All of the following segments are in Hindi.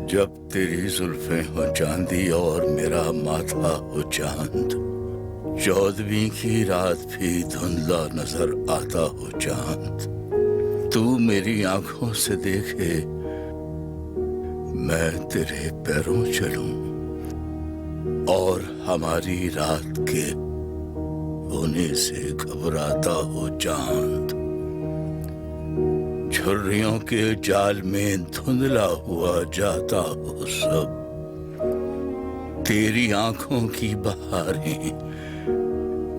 जब तेरी जुल्फें हो चांदी और मेरा माथा हो चांद, 14वीं की रात भी धुंधला नजर आता हो चांद। तू मेरी आंखों से देखे, मैं तेरे पैरों चलूं और हमारी रात के होने से घबराता हो चांद। झुर्रियों के जाल में धुंधला हुआ जाता हो सब। तेरी आंखों की बहारें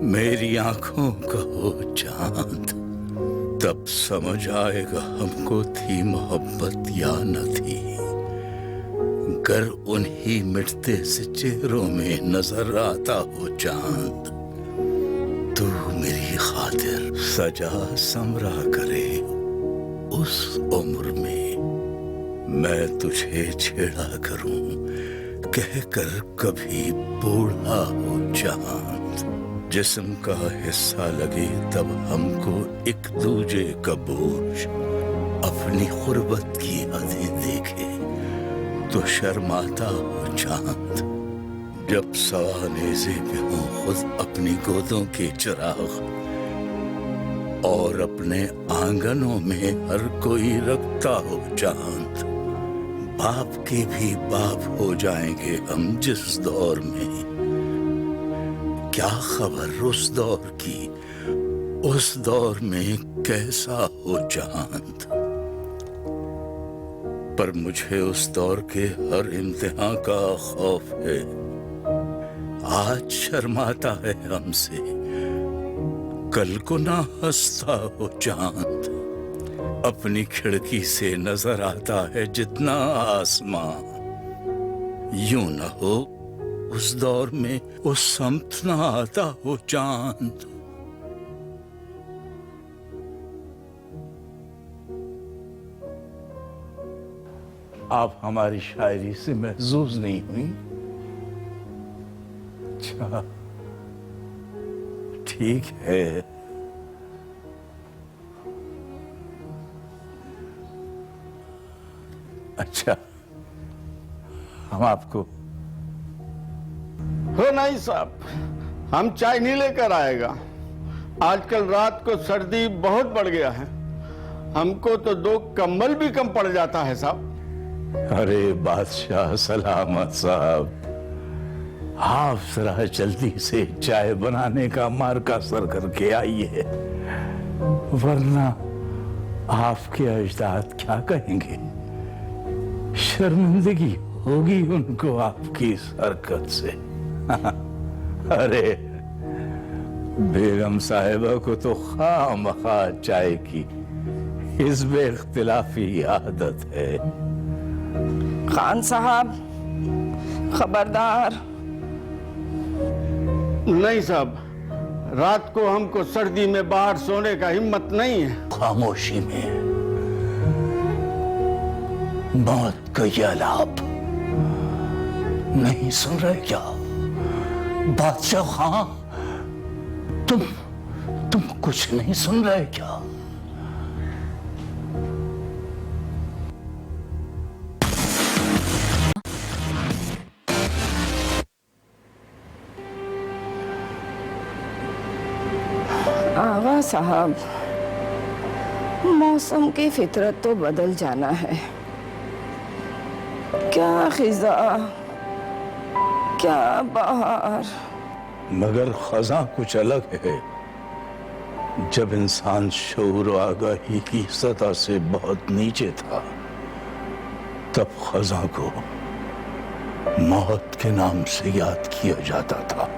मेरी आंखों का हो चांद। तब समझ आएगा हमको थी मोहब्बत या न थी, गर उन्हीं मिटते से चेहरों में नजर आता हो चांद। तू मेरी खातिर सजा समरा करे उस उम्र में मैं तुझे छेड़ा करूं, कहकर कभी बूढ़ा हो चांद। जिस्म का हिस्सा लगे तब हमको एक दूजे का बोझ, अपनी गुर्बत की हदें देखे तो शर्माता हो चांद। जब सवानेज़े पे हूं खुद अपनी गोदों के चिराग, और अपने आंगनों में हर कोई रखता हो चांद। बाप के भी बाप हो जाएंगे हम जिस दौर में, क्या खबर उस दौर की, उस दौर में कैसा हो चांद। पर मुझे उस दौर के हर इम्तिहान का खौफ है। आज शर्माता है हमसे, कल को ना हंसता हो चांद। अपनी खिड़की से नजर आता है जितना आसमां, यूं न हो उस दौर में उस समत ना आता हो चांद। आप हमारी शायरी से महजूज नहीं हुई? अच्छा, ठीक है। अच्छा, हम आपको हो नहीं साहब, हम चाय नहीं लेकर आएगा। आजकल रात को सर्दी बहुत बढ़ गया है, हमको तो 2 कंबल भी कम पड़ जाता है साहब। अरे बादशाह सलामत साहब, आप जरा जल्दी से चाय बनाने का मार्का सर करके आइए, वरना आपके अजदाद क्या कहेंगे। शर्मिंदगी होगी उनको आपकी इस हरकत से। अरे बेगम साहिबा को तो खामखा चाय की इस बेख्तिलाफी आदत है। खान साहब खबरदार। नहीं साहब, रात को हमको सर्दी में बाहर सोने का हिम्मत नहीं है। खामोशी में मौत का यह लाभ नहीं सुन रहे क्या बादशाह खां? तुम कुछ नहीं सुन रहे क्या? आगा साहब, मौसम की फितरत तो बदल जाना है। क्या खिजा क्या बहार। मगर खजा कुछ अलग है। जब इंसान शऊर और आगाही की सतह से बहुत नीचे था, तब खजा को मौत के नाम से याद किया जाता था।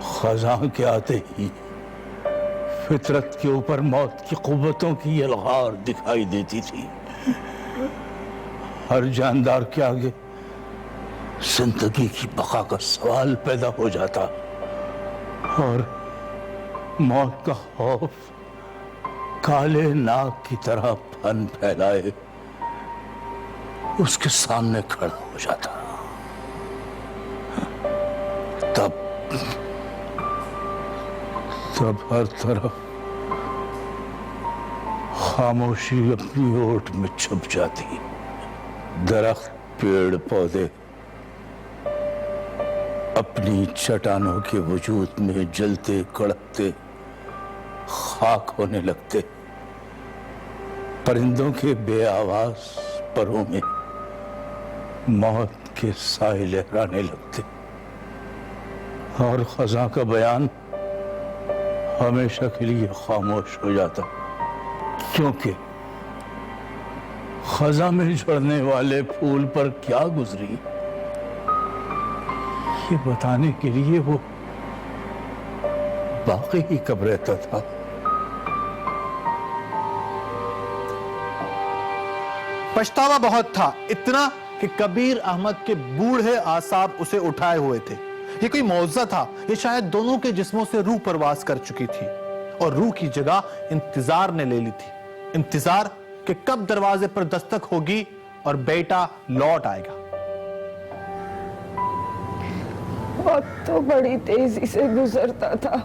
खजा के आते ही फितरत के ऊपर मौत की कुव्वतों की यलगार दिखाई देती थी। हर जानदार के आगे जिंदगी की बका का सवाल पैदा हो जाता और मौत का खौफ काले नाग की तरह फन फैलाए उसके सामने खड़ा हो जाता। तब हर तरफ खामोशी अपनी ओट में छुप जाती। दरख्त, पेड़ पौधे अपनी चट्टानों के वजूद में जलते कड़कते खाक होने लगते। परिंदों के बेआवाज परों में मौत के साए लहराने लगते और खजा का बयान हमेशा के लिए खामोश हो जाता, क्योंकि खजा में झड़ने वाले फूल पर क्या गुजरी ये बताने के लिए वो बाकी ही कब रहता था। पछतावा बहुत था, इतना कि कबीर अहमद के बूढ़े आसाब उसे उठाए हुए थे। ये कोई मौजज़ा था, ये शायद दोनों के जिस्मों से रूह परवास कर चुकी थी और रूह की जगह इंतजार ने ले ली थी। इंतजार कि कब दरवाजे पर दस्तक होगी और बेटा लौट आएगा। वक्त तो बड़ी तेजी से गुजरता था,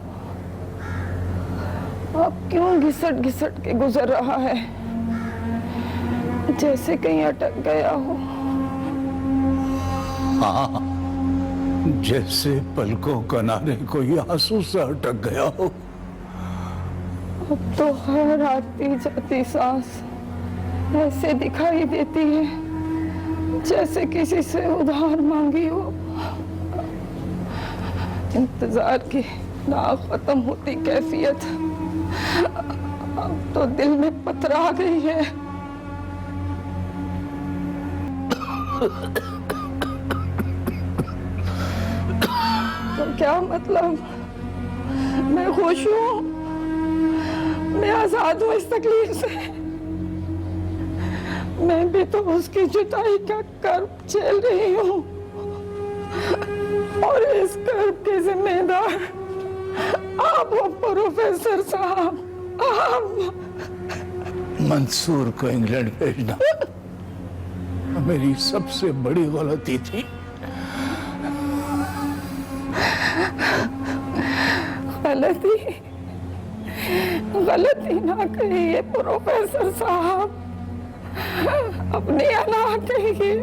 अब क्यों घिसट घिसट के गुजर रहा है, जैसे कहीं अटक गया हो। हाँ, जैसे पलकों किनारे कोई आंसू से अटक गया हो। अब तो हर आती जाती सांस ऐसे दिखाई देती है जैसे किसी से उधार मांगी हो। इंतजार की ना खत्म होती कैफियत अब तो दिल में पथरा गई है। तो क्या मतलब, मैं खुश हूँ, मैं आजाद हूँ इस तकलीफ से। मैं भी तो उसकी जुदाई का कर्ब झेल रही हूँ और इस कर्ब के जिम्मेदार आप हो प्रोफेसर साहब। आप मंसूर को इंग्लैंड भेजना मेरी सबसे बड़ी गलती थी। गलती ना कहिए प्रोफेसर साहब, अपनी अना कहिए,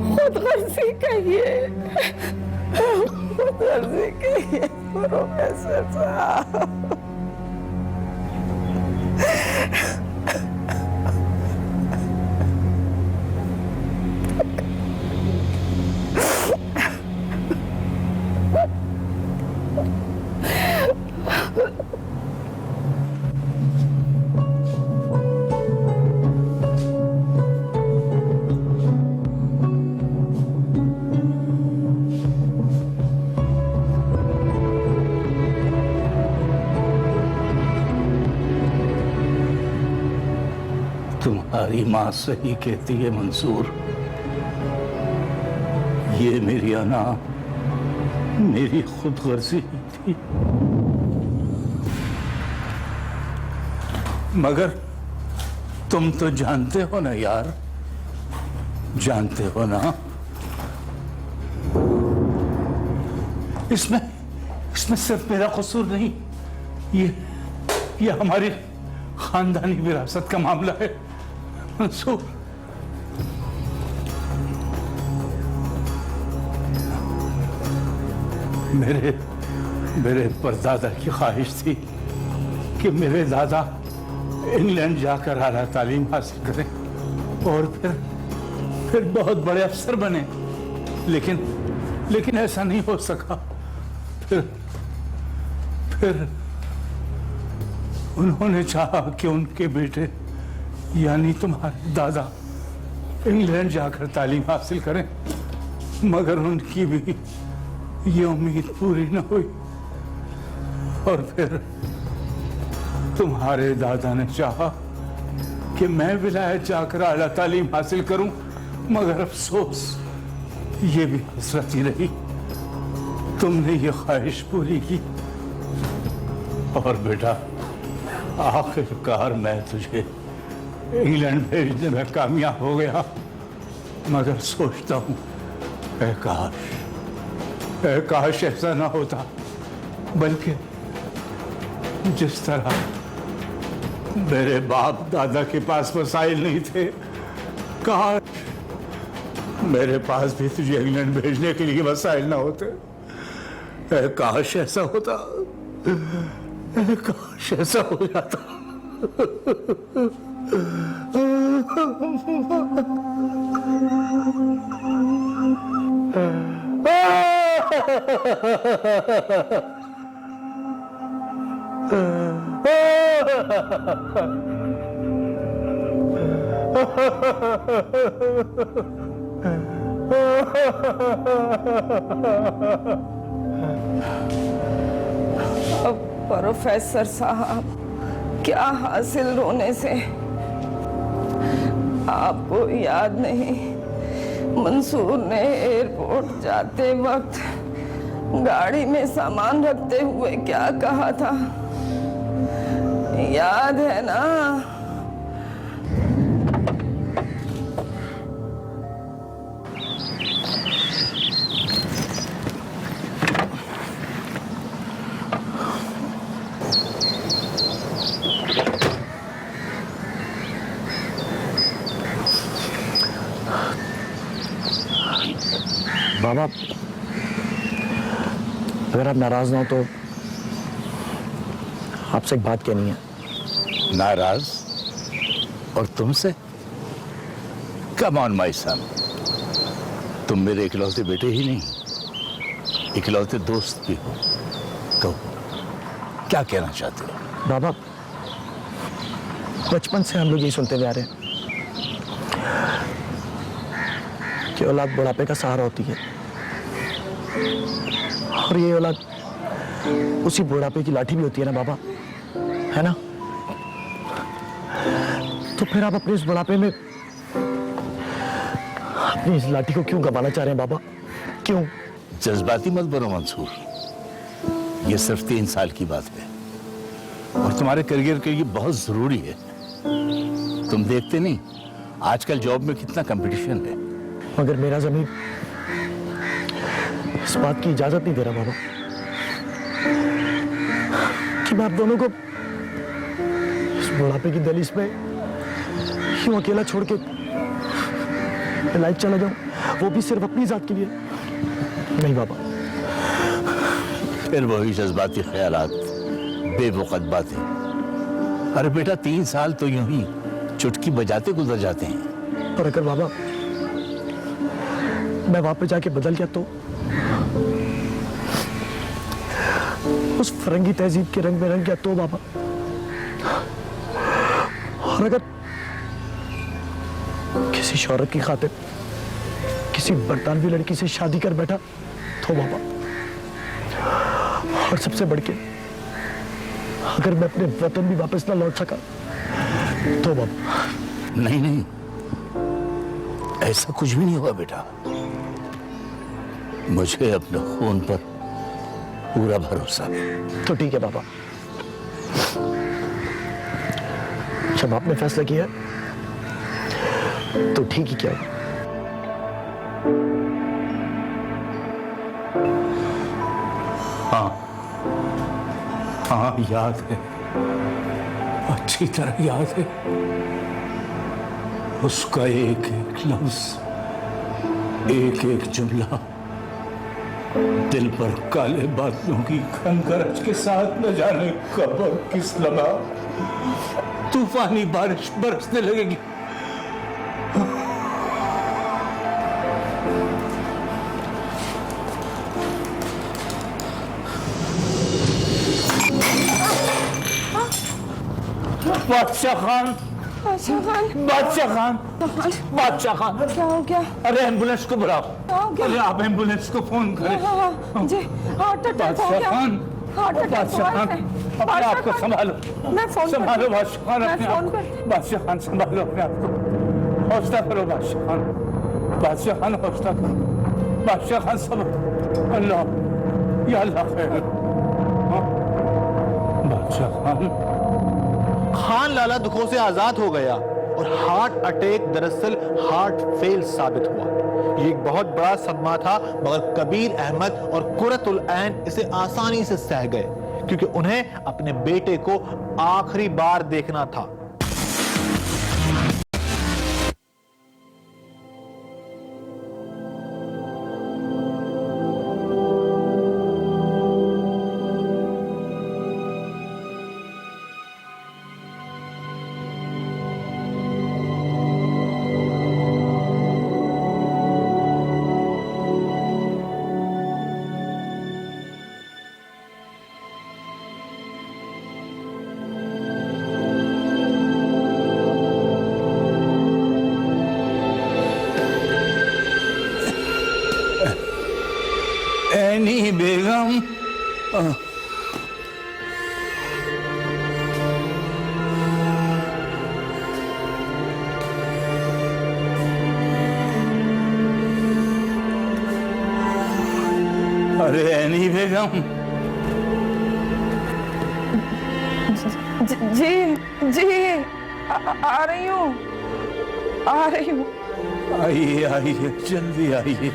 खुदगर्जी कहिए, खुदगर्जी कहिए प्रोफेसर साहब। तुम्हारी माँ सही कहती है मंसूर, ये मेरी अना, मेरी खुदगर्जी थी। मगर तुम तो जानते हो ना यार, जानते हो ना, इसमें सिर्फ मेरा कसूर नहीं, ये हमारी खानदानी विरासत का मामला है मंसूर। मेरे परदादा की ख्वाहिश थी कि मेरे दादा इंग्लैंड जाकर आला तालीम हासिल करें और फिर बहुत बड़े अफसर बने, लेकिन ऐसा नहीं हो सका। फिर उन्होंने चाहा कि उनके बेटे यानी तुम्हारे दादा इंग्लैंड जाकर तालीम हासिल करें, मगर उनकी भी ये उम्मीद पूरी न हुई। और फिर तुम्हारे दादा ने चाहा कि मैं विलायत जाकर आला तालीम हासिल करूं, मगर अफसोस ये भी हसरत ही रही। तुमने ये ख्वाहिश पूरी की और बेटा आखिरकार मैं तुझे इंग्लैंड भेजने में कामयाब हो गया। मगर सोचता हूं काश ऐसा ना होता, बल्कि जिस तरह मेरे बाप दादा के पास वसाइल नहीं थे, कहा मेरे पास भी तुझे इंग्लैंड भेजने के लिए वसाइल ना होते। काश ऐसा होता, काश ऐसा हो जाता। अब प्रोफेसर साहब, क्या हासिल रोने से? आपको याद नहीं, मंसूर ने एयरपोर्ट जाते वक्त गाड़ी में सामान रखते हुए क्या कहा था? याद है ना? बाबा, अगर आप नाराज ना हो तो आपसे एक बात कहनी है। नाराज? और तुमसे? कम ऑन माय सन, तुम मेरे इकलौते बेटे ही नहीं, इकलौते दोस्त भी हो। तो क्या कहना चाहते हो? बाबा, बचपन से हम लोग यही सुनते हुए आ रहे हैं कि औलाद बुढ़ापे का सहारा होती है, और ये औलाद उसी बुढ़ापे की लाठी भी होती है ना बाबा, है ना? तो फिर आप अपने इस बुढ़ापे में अपनी इस लाठी को क्यों गंवाना चाह रहे हैं बाबा? क्यों? जज्बाती मत बनो मंसूर, ये सिर्फ 3 साल की बात है और तुम्हारे करियर के लिए बहुत जरूरी है। तुम देखते नहीं आजकल जॉब में कितना कंपटीशन है। मगर मेरा ज़मीर इस बात की इजाजत नहीं दे रहा बाबा कि मैं आप दोनों को इस बुढ़ापे की दहलीज पे यूं अकेला छोड़ के लाइफ चला जाऊं, वो भी सिर्फ अपनी जात के लिए। नहीं बाबा। फिर वही जज्बाती ख्यालात, बेवकूफ बातें। अरे बेटा, 3 साल तो यूं ही चुटकी बजाते गुजर जाते हैं। और अगर बाबा मैं वहां पे जाके बदल गया तो उस फरंगी तहजीब के रंग में रंग गया तो बाबा, और अगर किसी शौहरत की खातिर किसी बरतानवी लड़की से शादी कर बैठा तो बाबा, और सबसे बढ़ के अगर मैं अपने वतन भी वापस ना लौट सका तो बाबा। नहीं नहीं, ऐसा कुछ भी नहीं होगा बेटा। मुझे अपने खून पर पूरा भरोसा है। तो ठीक है बाबा, जब आपने फैसला किया तो ठीक ही किया। हाँ हाँ, याद है, अच्छी तरह याद है। उसका एक एक लफ्ज, एक एक जुमला दिल पर काले बादलों की खंगरज के साथ न जाने कब और किस लम्हा तूफानी बारिश बरसने लगेगी। बादशाह खान, बादशाह खान, बादशाह खान, बादशाह खान, क्या हो गया? अरे एम्बुलेंस को बुलाओ। क्या हो गया? अरे आप एम्बुलेंस को फोन करें। हाँ, जी, हार्ट अटैक हो गया। हार्ट अटैक बादशाह खान, अपने आप को संभालो। मैं फोन संभालो बादशाह खान, अपने आप को। बादशाह खान संभालो अपने आप को। हौसला करो बादशाह खान, बादशाह खान हौसला करो। बादशाह खान सब अल्लाह, या अल्लाह खैर। बादशाह खान। खान लाला दुखों से आजाद हो गया और हार्ट अटैक दरअसल हार्ट फेल साबित हुआ। ये एक बहुत बड़ा सदमा था, मगर कबीर अहमद और कुरतुल ऐन इसे आसानी से सह गए, क्योंकि उन्हें अपने बेटे को आखिरी बार देखना था। अरे एनी बेगम, जी जी आ रही हूँ, आ रही हूँ। आइए आइए, जल्दी आइए।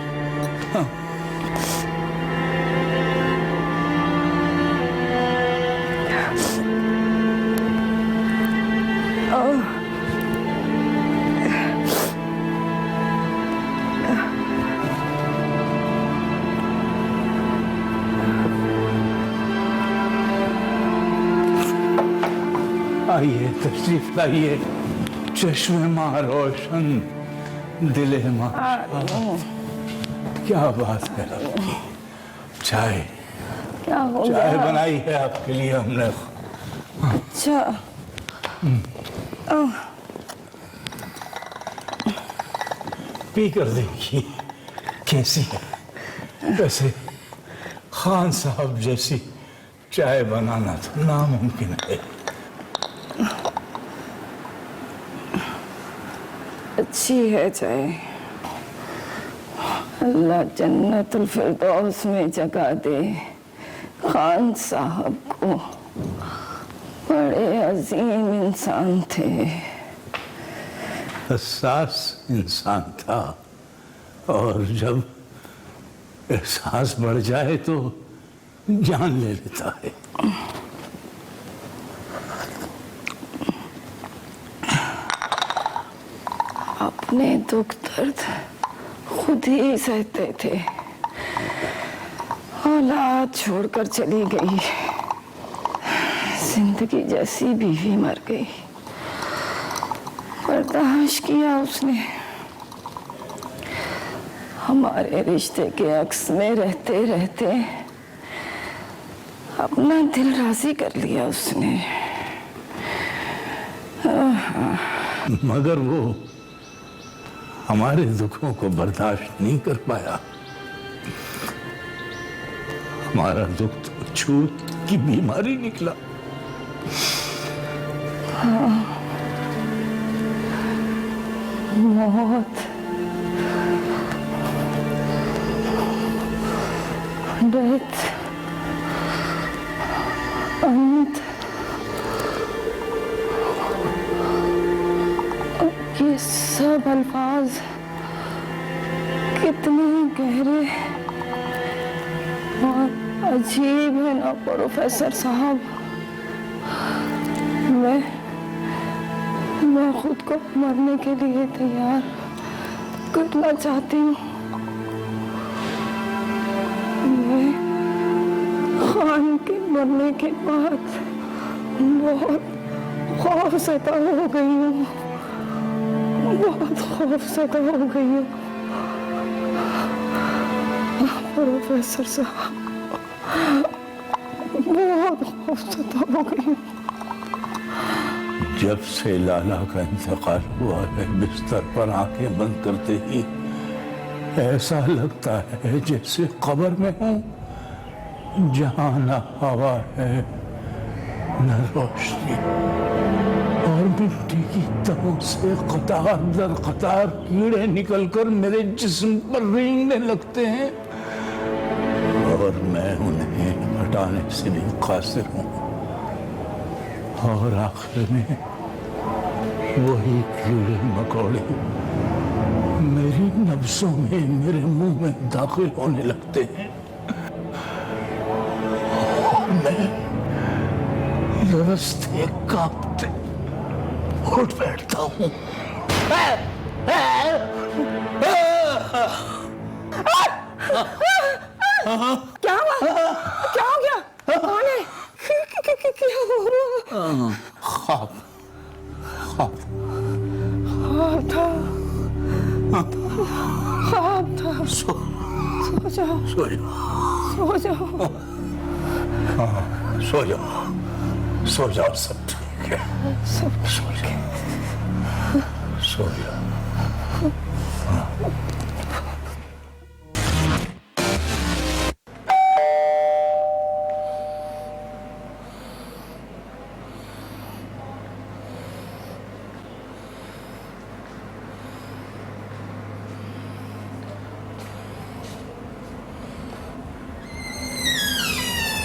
आइए, तशरीफ लाइए। चश्मे माँ रोशन, दिले माँ। क्या बात है आपकी। चाय, क्या हो चाय गया? बनाई है आपके लिए हमने। अच्छा, पी कर देखिए कैसी है। वैसे खान साहब जैसी चाय बनाना तो नामुमकिन है। अच्छी है चाय। अल्लाह जन्नतुल फिरदौस में जगह दे खान साहब को। बड़े अजीम इंसान थे। हसास इंसान था, और जब एहसास बढ़ जाए तो जान ले लेता है। अपने दुख दर्द खुद ही सहते थे। औलाद छोड़कर चली गई, जिंदगी जैसी बीवी मर गई। बर्दाश्त किया उसने। हमारे रिश्ते के अक्स में रहते रहते अपना दिल राजी कर लिया उसने। मगर वो हमारे दुखों को बर्दाश्त नहीं कर पाया। हमारा दुख तो छूत की बीमारी निकला। मौत, डेथ, अंत, ये सब अल्फाज कितने गहरे और अजीब है ना प्रोफेसर साहब। मैं खुद को मरने के लिए तैयार करना चाहती हूँ। मैं खान के मरने के बाद बहुत खौफज़दा हो गई हूँ। बहुत खौफज़दा हो गई हूँ प्रोफेसर साहब, बहुत खौफज़दा हो गई हूँ। जब से लाला का इंतकाल हुआ है, बिस्तर पर आंखें बंद करते ही ऐसा लगता है जैसे कब्र में हूँ, जहाँ न हवा है न रोशनी, और मिट्टी की तहों से कतार दर कतार कीड़े निकलकर मेरे जिस्म पर रेंगने लगते हैं, और मैं उन्हें हटाने से भी कासिर हूँ। और आखिर में वही कीड़े मकोड़े मेरी नब्जों में, मेरे मुंह में दाखिल होने लगते हैं, और मैं लरजते कांपते उठ बैठता हूँ। क्या हुआ? क्या हो गया? कौन है? क्या हुआ? ख्वाब, ख्वाब, ख्वाब था, ख्वाब था। सो जाओ, सो जाओ, सो जाओ, सो जाओ, सो जाओ, सब ठीक है, सब सो जाओ, सो जाओ।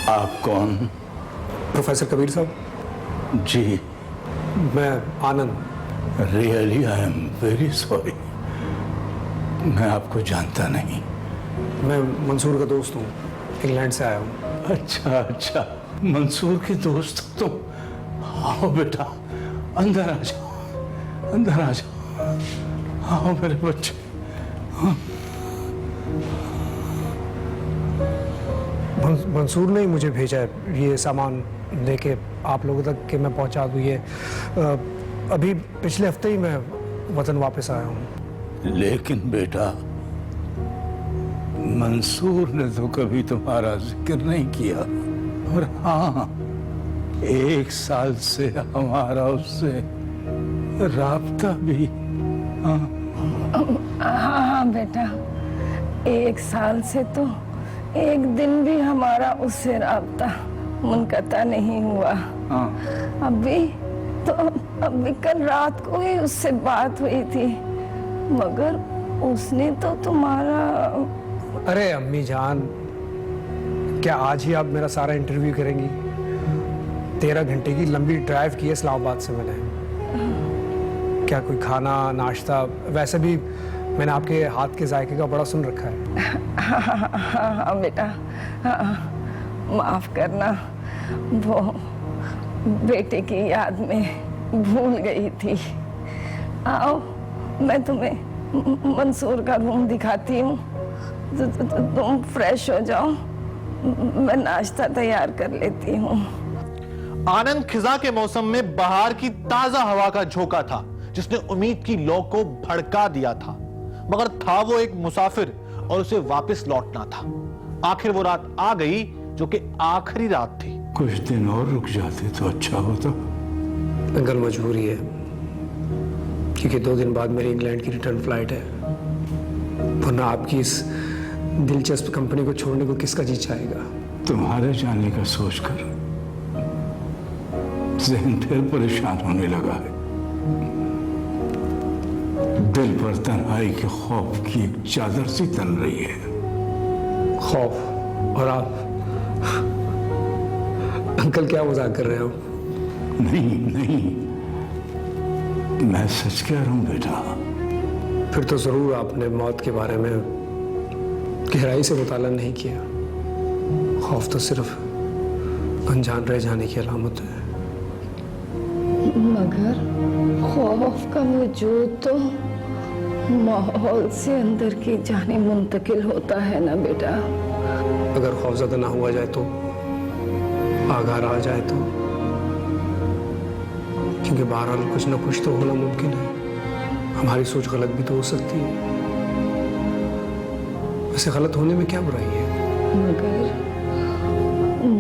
आप कौन? प्रोफेसर कबीर साहब, जी, मैं Anand. Really I am very sorry, मैं आपको जानता नहीं। मैं मंसूर का दोस्त हूँ, इंग्लैंड से आया हूँ। अच्छा अच्छा, मंसूर के दोस्त हो तुम। आओ बेटा, अंदर आ जाओ, अंदर आ जाओ। आओ मेरे बच्चे। मंसूर ने ही मुझे भेजा है ये सामान लेके आप लोगों तक कि मैं पहुंचा दूँ ये। अभी पिछले हफ्ते ही मैं वतन वापस आया हूँ। लेकिन बेटा, मंसूर ने तो कभी तुम्हारा जिक्र नहीं किया। और हाँ, 1 साल से हमारा उससे राब्ता भी। हाँ बेटा, 1 साल से तो एक दिन भी हमारा उससे राब्ता मुनक़ता नहीं हुआ। अभी कल रात को ही उससे बात हुई थी, मगर उसने तो तुम्हारा। अरे अम्मी जान, क्या आज ही आप मेरा सारा इंटरव्यू करेंगी? 13 घंटे की लंबी ड्राइव की है इस्लामाबाद से मैंने। क्या कोई खाना नाश्ता? वैसे भी मैंने आपके हाथ के जायके का बड़ा सुन रखा है। हाँ बेटा, माफ करना, वो बेटे की याद में भूल गई थी। आओ, मैं तुम्हें मंसूर का रूम दिखाती हूँ। तुम फ्रेश हो जाओ, मैं नाश्ता तैयार कर लेती हूँ। आनंद खिजा के मौसम में बहार की ताजा हवा का झोंका था जिसने उम्मीद की लौ को भड़का दिया था, मगर था वो एक मुसाफिर और उसे वापस लौटना था। आखिर वो रात आ गई जो कि आखिरी रात थी। कुछ दिन और रुक जाते तो अच्छा होता। अंकल, मजबूरी है, क्योंकि 2 दिन बाद मेरी इंग्लैंड की रिटर्न फ्लाइट है। वरना आपकी इस दिलचस्प कंपनी को छोड़ने को किसका जी चाहेगा? तुम्हारे जाने का सोचकर ज़हन फिर परेशान होने लगा है। दिल पर तन्हाई के खौफ की एक चादर सी तन रही है। खौफ? और आप अंकल क्या मजाक कर रहे हो? नहीं नहीं, मैं सच कह रहा हूं बेटा। फिर तो जरूर आपने मौत के बारे में गहराई से मुताला नहीं किया। खौफ तो सिर्फ अनजान रह जाने की अलामत है। मगर खौफ का वजूद तो माहौल से अंदर की जाने मुंतकिल होता है ना बेटा। अगर खौफज़दा ना हुआ जाए तो, आगार आ जाए तो, क्योंकि बहरहाल कुछ ना कुछ तो होना मुमकिन है। हमारी सोच गलत भी तो हो सकती है। वैसे गलत होने में क्या बुराई है? मगर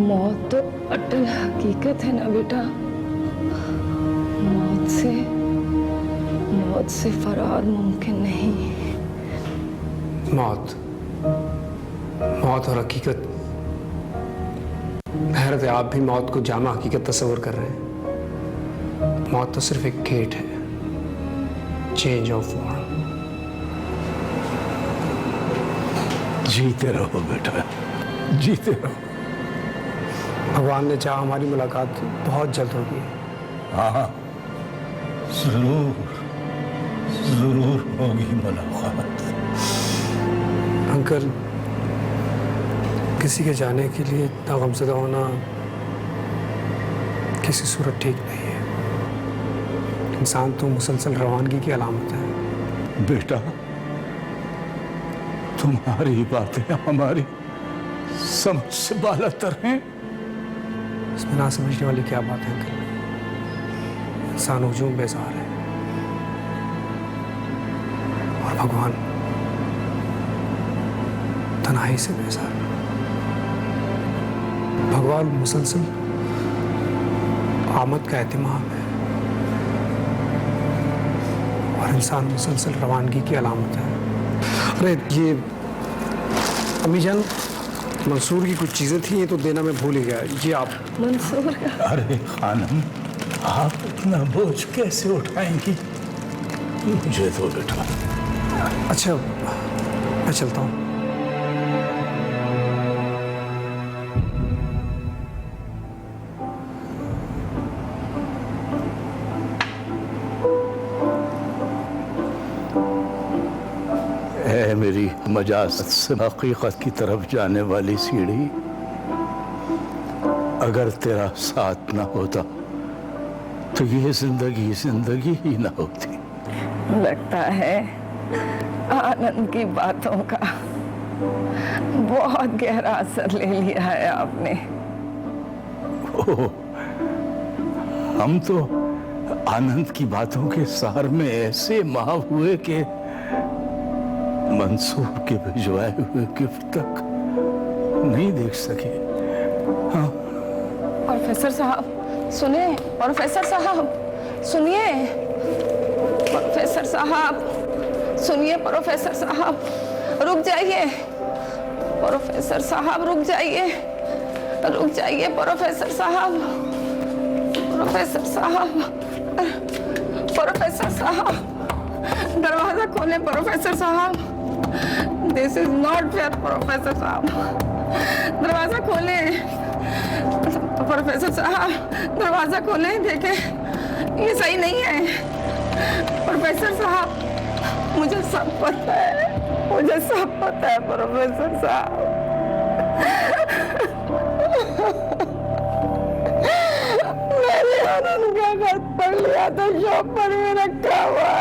मौत तो अटल हकीकत है ना बेटा। मौत से फरार मुमकिन नहीं। मौत और हकीकत। हैरत है, आप भी मौत को जामा हकीकत तस्वर कर रहे हैं। मौत तो सिर्फ एक गेट है, चेंज ऑफ फॉर्म। जीते रहो बेटा, जीते रहो। भगवान ने चाहा हमारी मुलाकात बहुत जल्द होगी। हाँ, जरूर जरूर होगी मुलाकात। अंकल, किसी के जाने के लिए इतना गमज़दा होना किसी सूरत ठीक नहीं है। इंसान तो मुसलसल रवानगी की अलामत है। बेटा, तुम्हारी बातें हमारी समझ से बालातर हैं। इसमें ना समझने वाली क्या बात है अंकल? इंसान हुजूम बेजार है और भगवान तन्हाई से बेजार। भगवान मुसलसल आमद का एहतिमाम है और इंसान मुसलसल रवानगी की अलामत है। अरे ये अम्मी जान, मंसूर की कुछ चीज़ें थी, ये तो देना मैं भूल ही गया। ये आप। मंसूर का? अरे खानम, आप इतना बोझ कैसे उठाएंगी? मुझे तो बेटा। अच्छा, मैं चलता हूँ। मेरी मजाजत से हकीकत की तरफ जाने वाली सीढ़ी, अगर तेरा साथ ना होता तो ये जिंदगी ही ना होती। लगता है आनंद की बातों का बहुत गहरा असर ले लिया है आपने। ओह, हम तो आनंद की बातों के सार में ऐसे माव हुए कि मंसूर के भिजवाए हुए गिफ्ट तक नहीं देख सके। हाँ। प्रोफेसर साहब सुने, प्रोफेसर साहब सुनिए, प्रोफेसर साहब सुनिए, प्रोफेसर साहब रुक जाइए, प्रोफेसर साहब रुक जाइए, रुक जाइए प्रोफेसर साहब, प्रोफेसर साहब, प्रोफेसर साहब दरवाजा खोलें प्रोफेसर साहब, this is not fair professor साहब, दरवाजा खोलें प्रोफेसर साहब, दरवाजा खोलें, देखें ये सही नहीं है प्रोफेसर साहब, मुझे सब पता है, मुझे सब पता है प्रोफेसर साहब। मैंने आनंद का खत पढ़ लिया था, शॉप पर में रखा हुआ।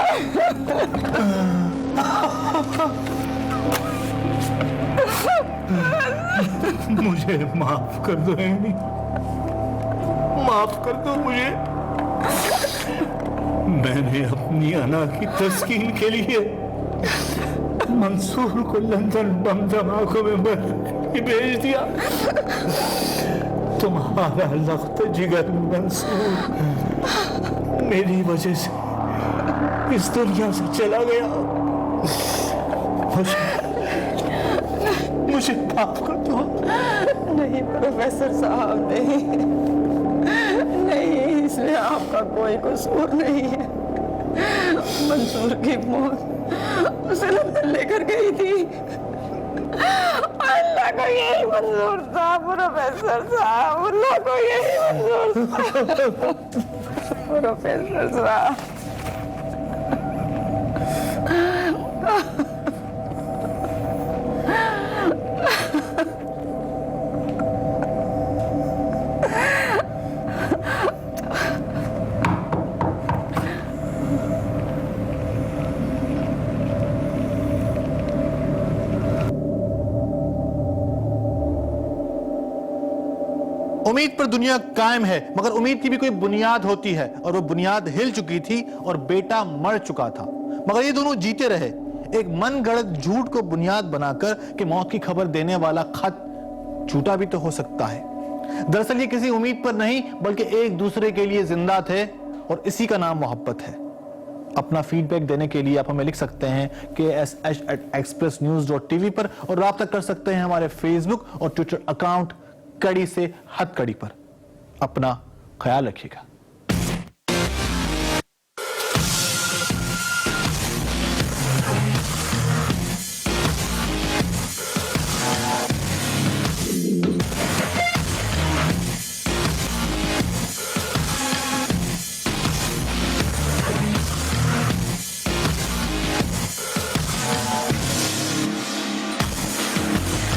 मुझे माफ कर दो एमी, माफ कर दो मुझे। मैंने अपनी अना की तस्कीन के लिए मंसूर को लंदन बम धमाकों में मर के भेज दिया। तुम्हारा लख्त जिगर मंसूर मेरी वजह से इस दुनिया से चला गया। मुझे माफ कर दो। नहीं प्रोफेसर साहब, नहीं नहीं, इसमें आपका कोई कसूर नहीं है। मंसूर की मौत उसे लंदन लेकर गई थी, अल्लाह को यही मंजूर था प्रोफेसर साहब, अल्लाह को यही मंजूर था प्रोफेसर साहब। उम्मीद पर दुनिया कायम है, मगर उम्मीद की भी कोई बुनियाद होती है, और वो बुनियाद हिल चुकी थी और बेटा मर चुका था। मगर ये दोनों जीते रहे, एक मनगढ़ंत झूठ को बुनियाद बनाकर कि मौत की खबर देने वाला खत झूठा भी तो हो सकता है। दरअसल ये किसी उम्मीद पर नहीं बल्कि एक दूसरे के लिए जिंदा थे, और इसी का नाम मोहब्बत है। अपना फीडबैक देने के लिए आप हमें लिख सकते हैं KSH@expressnews.tv पर, और राब्ता कर सकते हैं हमारे फेसबुक और ट्विटर अकाउंट कड़ी से हथकड़ी पर। अपना ख्याल रखिएगा।